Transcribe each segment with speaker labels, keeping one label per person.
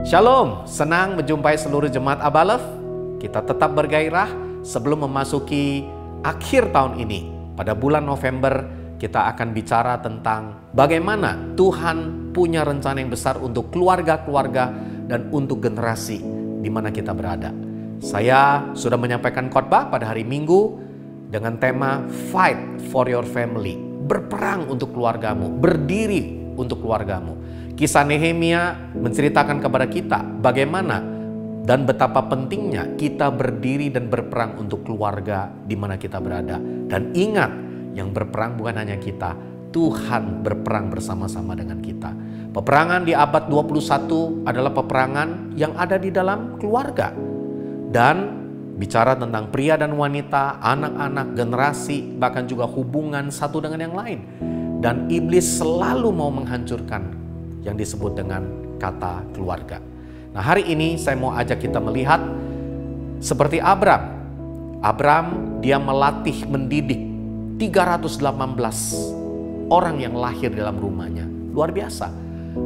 Speaker 1: Shalom, senang menjumpai seluruh jemaat Abalef. Kita tetap bergairah sebelum memasuki akhir tahun ini. Pada bulan November kita akan bicara tentang bagaimana Tuhan punya rencana yang besar untuk keluarga-keluarga dan untuk generasi di mana kita berada. Saya sudah menyampaikan khotbah pada hari Minggu dengan tema Fight for your family. Berperang untuk keluargamu, berdiri untuk keluargamu. Kisah Nehemia menceritakan kepada kita bagaimana dan betapa pentingnya kita berdiri dan berperang untuk keluarga di mana kita berada. Dan ingat, yang berperang bukan hanya kita, Tuhan berperang bersama-sama dengan kita. Peperangan di abad 21 adalah peperangan yang ada di dalam keluarga. Dan bicara tentang pria dan wanita, anak-anak, generasi, bahkan juga hubungan satu dengan yang lain. Dan iblis selalu mau menghancurkan yang disebut dengan kata keluarga. Nah, hari ini saya mau ajak kita melihat seperti Abram. Abram dia melatih mendidik 318 orang yang lahir dalam rumahnya. Luar biasa.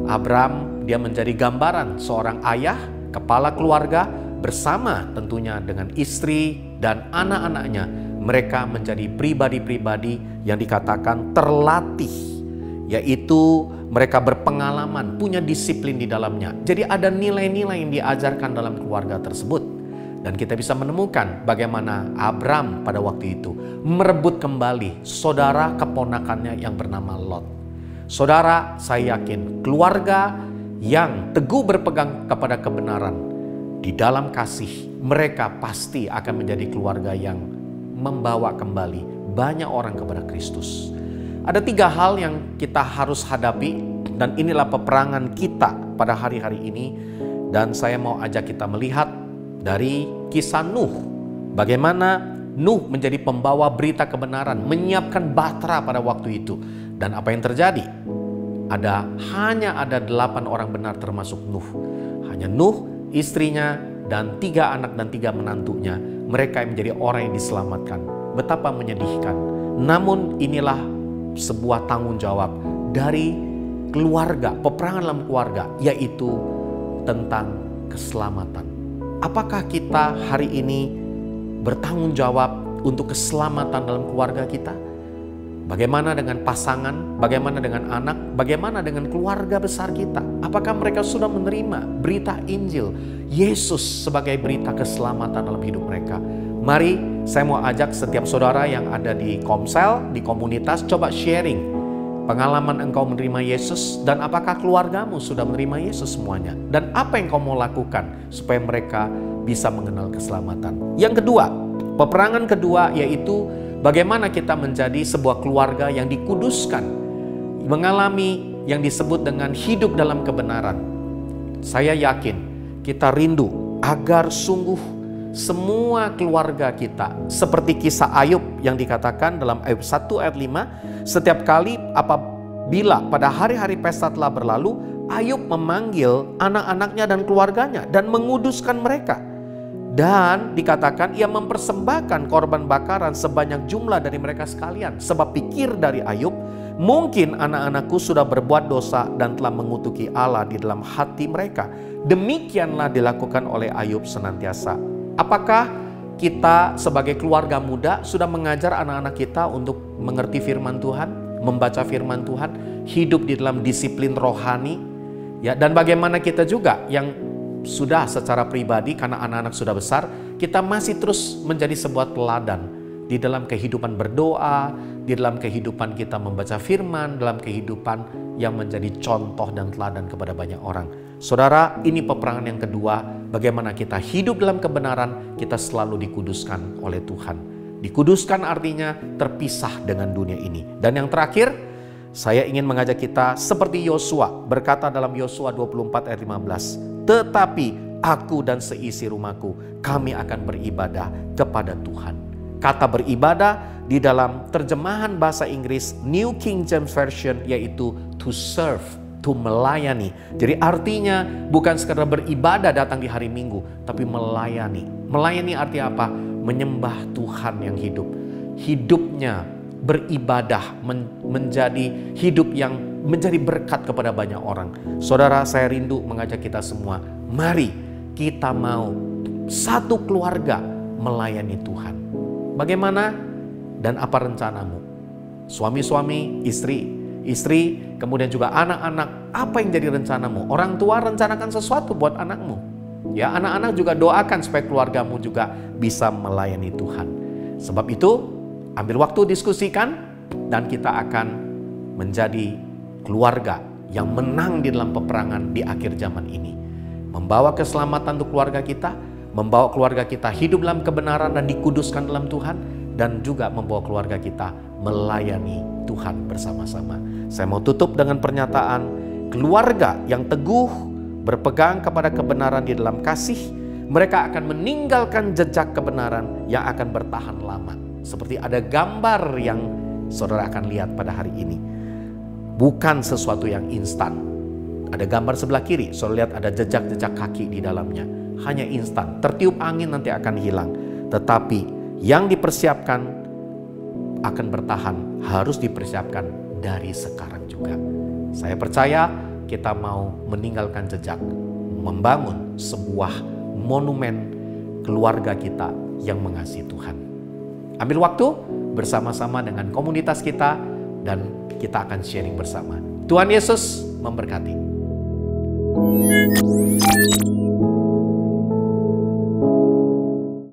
Speaker 1: Abram dia menjadi gambaran seorang ayah, kepala keluarga bersama tentunya dengan istri dan anak-anaknya. Mereka menjadi pribadi-pribadi yang dikatakan terlatih, yaitu mereka berpengalaman, punya disiplin di dalamnya. Jadi ada nilai-nilai yang diajarkan dalam keluarga tersebut. Dan kita bisa menemukan bagaimana Abram pada waktu itu merebut kembali saudara keponakannya yang bernama Lot. Saudara, saya yakin keluarga yang teguh berpegang kepada kebenaran di dalam kasih, mereka pasti akan menjadi keluarga yang membawa kembali banyak orang kepada Kristus. Ada 3 hal yang kita harus hadapi dan inilah peperangan kita pada hari-hari ini. Dan saya mau ajak kita melihat dari kisah Nuh. Bagaimana Nuh menjadi pembawa berita kebenaran, menyiapkan bahtera pada waktu itu. Dan apa yang terjadi? Hanya ada 8 orang benar termasuk Nuh. Hanya Nuh, istrinya, dan 3 anak dan 3 menantunya. Mereka yang menjadi orang yang diselamatkan. Betapa menyedihkan. Namun inilah sebuah tanggung jawab dari keluarga, peperangan dalam keluarga, yaitu tentang keselamatan. Apakah kita hari ini bertanggung jawab untuk keselamatan dalam keluarga kita? Bagaimana dengan pasangan? Bagaimana dengan anak? Bagaimana dengan keluarga besar kita? Apakah mereka sudah menerima berita Injil Yesus sebagai berita keselamatan dalam hidup mereka? Mari saya mau ajak setiap saudara yang ada di Komsel, di komunitas, coba sharing pengalaman engkau menerima Yesus dan apakah keluargamu sudah menerima Yesus semuanya. Dan apa yang kau mau lakukan supaya mereka bisa mengenal keselamatan. Yang kedua, peperangan kedua yaitu bagaimana kita menjadi sebuah keluarga yang dikuduskan, mengalami yang disebut dengan hidup dalam kebenaran. Saya yakin kita rindu agar sungguh semua keluarga kita seperti kisah Ayub yang dikatakan dalam Ayub 1 ayat 5, setiap kali apabila pada hari-hari pesta telah berlalu, Ayub memanggil anak-anaknya dan keluarganya dan menguduskan mereka. Dan dikatakan ia mempersembahkan korban bakaran sebanyak jumlah dari mereka sekalian. Sebab pikir dari Ayub, mungkin anak-anakku sudah berbuat dosa dan telah mengutuki Allah di dalam hati mereka. Demikianlah dilakukan oleh Ayub senantiasa. Apakah kita sebagai keluarga muda sudah mengajar anak-anak kita untuk mengerti firman Tuhan, membaca firman Tuhan, hidup di dalam disiplin rohani? Ya, dan bagaimana kita juga yang sudah secara pribadi karena anak-anak sudah besar, kita masih terus menjadi sebuah teladan di dalam kehidupan berdoa, di dalam kehidupan kita membaca firman, dalam kehidupan yang menjadi contoh dan teladan kepada banyak orang. Saudara, ini peperangan yang kedua, bagaimana kita hidup dalam kebenaran, kita selalu dikuduskan oleh Tuhan. Dikuduskan artinya terpisah dengan dunia ini. Dan yang terakhir, saya ingin mengajak kita seperti Yosua, berkata dalam Yosua 24 ayat 15, tetapi aku dan seisi rumahku, kami akan beribadah kepada Tuhan. Kata beribadah di dalam terjemahan bahasa Inggris New King James Version yaitu to serve, to melayani. Jadi artinya bukan sekedar beribadah datang di hari Minggu, tapi melayani. Melayani artinya apa? Menyembah Tuhan yang hidup. Hidupnya beribadah hidup yang menjadi berkat kepada banyak orang. Saudara, saya rindu mengajak kita semua Mari kita mau satu keluarga melayani Tuhan. Bagaimana dan apa rencanamu? Suami-suami, istri, kemudian juga anak-anak, apa yang jadi rencanamu? Orang tua rencanakan sesuatu buat anakmu. Ya, anak-anak juga doakan supaya keluargamu juga bisa melayani Tuhan. Sebab itu, ambil waktu diskusikan dan kita akan menjadi keluarga yang menang di dalam peperangan di akhir zaman ini. Membawa keselamatan untuk keluarga kita, membawa keluarga kita hidup dalam kebenaran dan dikuduskan dalam Tuhan, dan juga membawa keluarga kita melayani Tuhan bersama-sama. Saya mau tutup dengan pernyataan, keluarga yang teguh berpegang kepada kebenaran di dalam kasih, mereka akan meninggalkan jejak kebenaran yang akan bertahan lama. Seperti ada gambar yang saudara akan lihat pada hari ini. Bukan sesuatu yang instan. Ada gambar sebelah kiri, saudara lihat ada jejak-jejak kaki di dalamnya. Hanya instan, tertiup angin nanti akan hilang. Tetapi yang dipersiapkan akan bertahan, harus dipersiapkan dari sekarang juga. Saya percaya kita mau meninggalkan jejak, membangun sebuah monumen keluarga kita yang mengasihi Tuhan. Ambil waktu bersama-sama dengan komunitas kita dan kita akan sharing bersama. Tuhan Yesus memberkati.